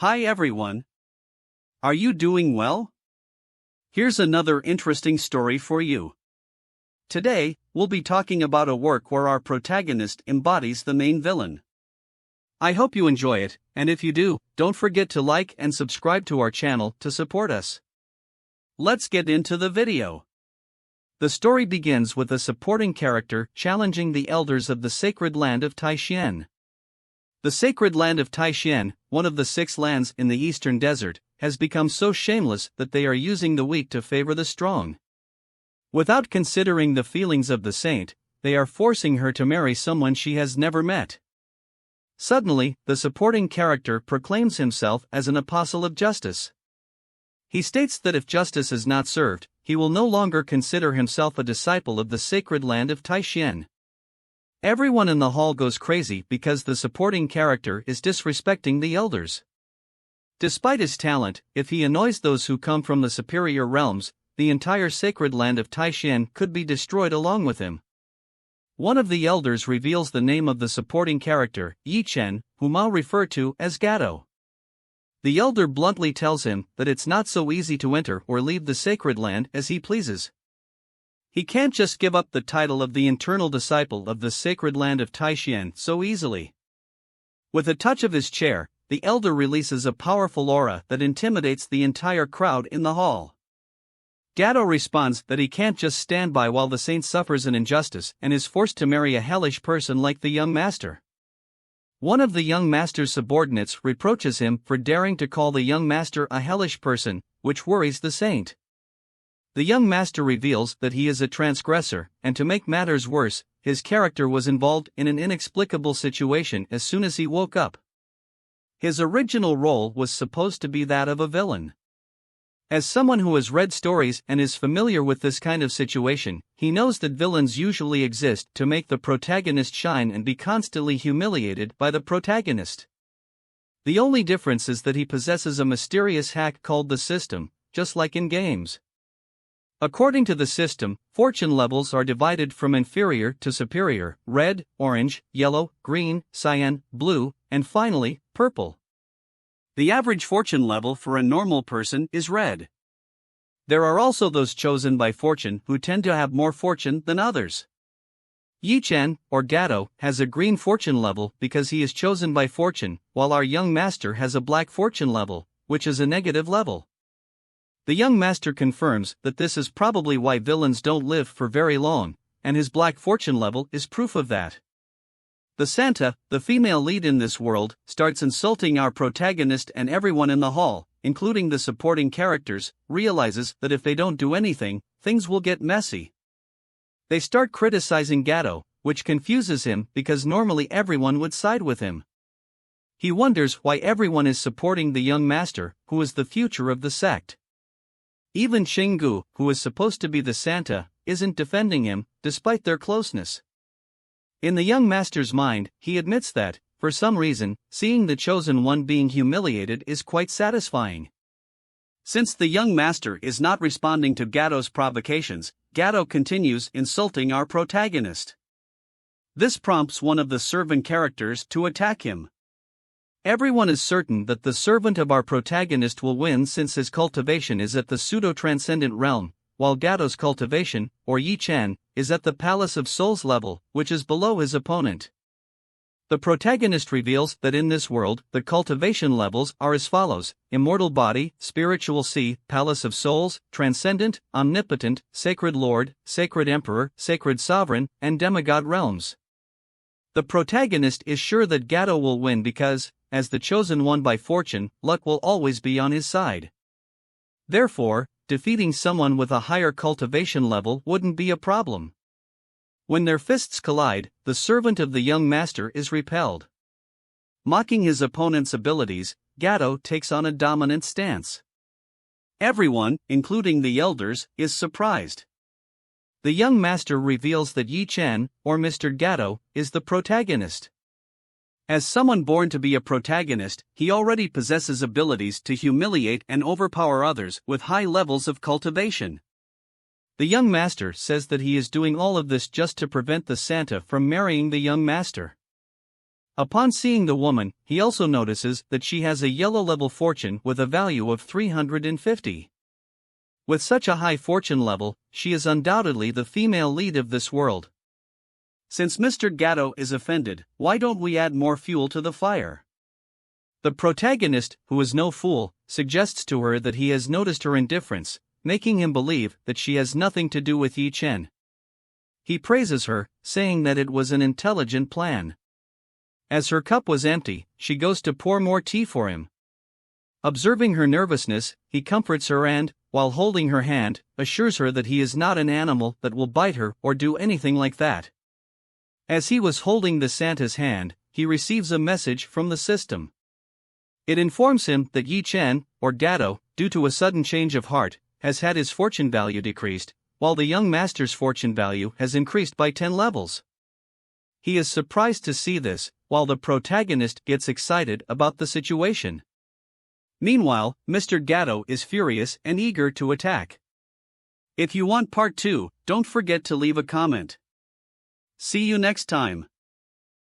Hi everyone. Are you doing well? Here's another interesting story for you. Today, we'll be talking about a work where our protagonist embodies the main villain. I hope you enjoy it, and if you do, don't forget to like and subscribe to our channel to support us. Let's get into the video. The story begins with a supporting character challenging the elders of the sacred land of Taishan. The sacred land of Taishan, one of the 6 lands in the eastern desert, has become so shameless that they are using the weak to favor the strong. Without considering the feelings of the saint, they are forcing her to marry someone she has never met. Suddenly, the supporting character proclaims himself as an apostle of justice. He states that if justice is not served, he will no longer consider himself a disciple of the sacred land of Taishan. Everyone in the hall goes crazy because the supporting character is disrespecting the elders. Despite his talent, if he annoys those who come from the superior realms, the entire sacred land of Taishan could be destroyed along with him. One of the elders reveals the name of the supporting character, Yi Chen, whom I'll refer to as Gato. The elder bluntly tells him that it's not so easy to enter or leave the sacred land as he pleases. He can't just give up the title of the eternal disciple of the sacred land of Taishan so easily. With a touch of his chair, the elder releases a powerful aura that intimidates the entire crowd in the hall. Gato responds that he can't just stand by while the saint suffers an injustice and is forced to marry a hellish person like the young master. One of the young master's subordinates reproaches him for daring to call the young master a hellish person, which worries the saint. The young master reveals that he is a transgressor, and to make matters worse, his character was involved in an inexplicable situation as soon as he woke up. His original role was supposed to be that of a villain. As someone who has read stories and is familiar with this kind of situation, he knows that villains usually exist to make the protagonist shine and be constantly humiliated by the protagonist. The only difference is that he possesses a mysterious hack called the system, just like in games. According to the system, fortune levels are divided from inferior to superior: red, orange, yellow, green, cyan, blue, and finally, purple. The average fortune level for a normal person is red. There are also those chosen by fortune who tend to have more fortune than others. Yi Chen, or Gato, has a green fortune level because he is chosen by fortune, while our young master has a black fortune level, which is a negative level. The young master confirms that this is probably why villains don't live for very long, and his black fortune level is proof of that. The Santa, the female lead in this world, starts insulting our protagonist, and everyone in the hall, including the supporting characters, realizes that if they don't do anything, things will get messy. They start criticizing Gato, which confuses him because normally everyone would side with him. He wonders why everyone is supporting the young master, who is the future of the sect. Even Xinggu, who is supposed to be the Santa, isn't defending him, despite their closeness. In the young master's mind, he admits that, for some reason, seeing the chosen one being humiliated is quite satisfying. Since the young master is not responding to Gato's provocations, Gato continues insulting our protagonist. This prompts one of the servant characters to attack him. Everyone is certain that the servant of our protagonist will win since his cultivation is at the pseudo-transcendent realm, while Gato's cultivation, or Yi Chen, is at the Palace of Souls level, which is below his opponent. The protagonist reveals that in this world, the cultivation levels are as follows: Immortal Body, Spiritual Sea, Palace of Souls, Transcendent, Omnipotent, Sacred Lord, Sacred Emperor, Sacred Sovereign, and Demigod realms. The protagonist is sure that Gato will win because, as the chosen one by fortune, luck will always be on his side. Therefore, defeating someone with a higher cultivation level wouldn't be a problem. When their fists collide, the servant of the young master is repelled. Mocking his opponent's abilities, Gato takes on a dominant stance. Everyone, including the elders, is surprised. The young master reveals that Yi Chen, or Mr. Gato, is the protagonist. As someone born to be a protagonist, he already possesses abilities to humiliate and overpower others with high levels of cultivation. The young master says that he is doing all of this just to prevent the Santa from marrying the young master. Upon seeing the woman, he also notices that she has a yellow level fortune with a value of 350. With such a high fortune level, she is undoubtedly the female lead of this world. Since Mr. Gatto is offended, why don't we add more fuel to the fire? The protagonist, who is no fool, suggests to her that he has noticed her indifference, making him believe that she has nothing to do with Yi Chen. He praises her, saying that it was an intelligent plan. As her cup was empty, she goes to pour more tea for him. Observing her nervousness, he comforts her and, while holding her hand, assures her that he is not an animal that will bite her or do anything like that. As he was holding the Santa's hand, he receives a message from the system. It informs him that Yi Chen, or Gatto, due to a sudden change of heart, has had his fortune value decreased, while the young master's fortune value has increased by 10 levels. He is surprised to see this, while the protagonist gets excited about the situation. Meanwhile, Mr. Gatto is furious and eager to attack. If you want part 2, don't forget to leave a comment. See you next time.